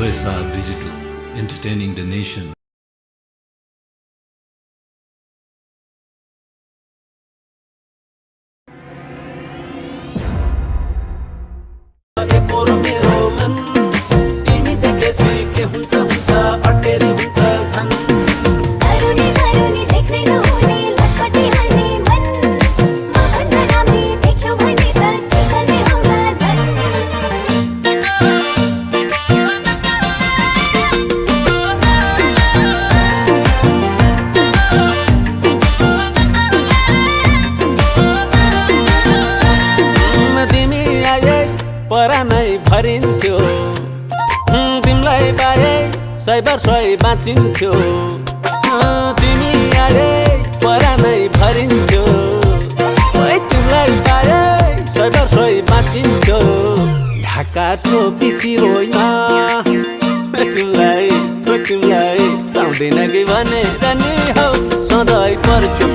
OSR Digital, entertaining the nation. परानै भरिन्थ्यो तिमीलाई पाए सय वर्षै बाँचिन्थ्यो तिमी आए परानै भरिन्थ्यो तिमीलाई पाए सय वर्षै बाँचिन्थ्यो ढाका टोपी सिरोइमा तिमीलाई पाउँदैन कि भनेर नि हौ सधैँ पर्छु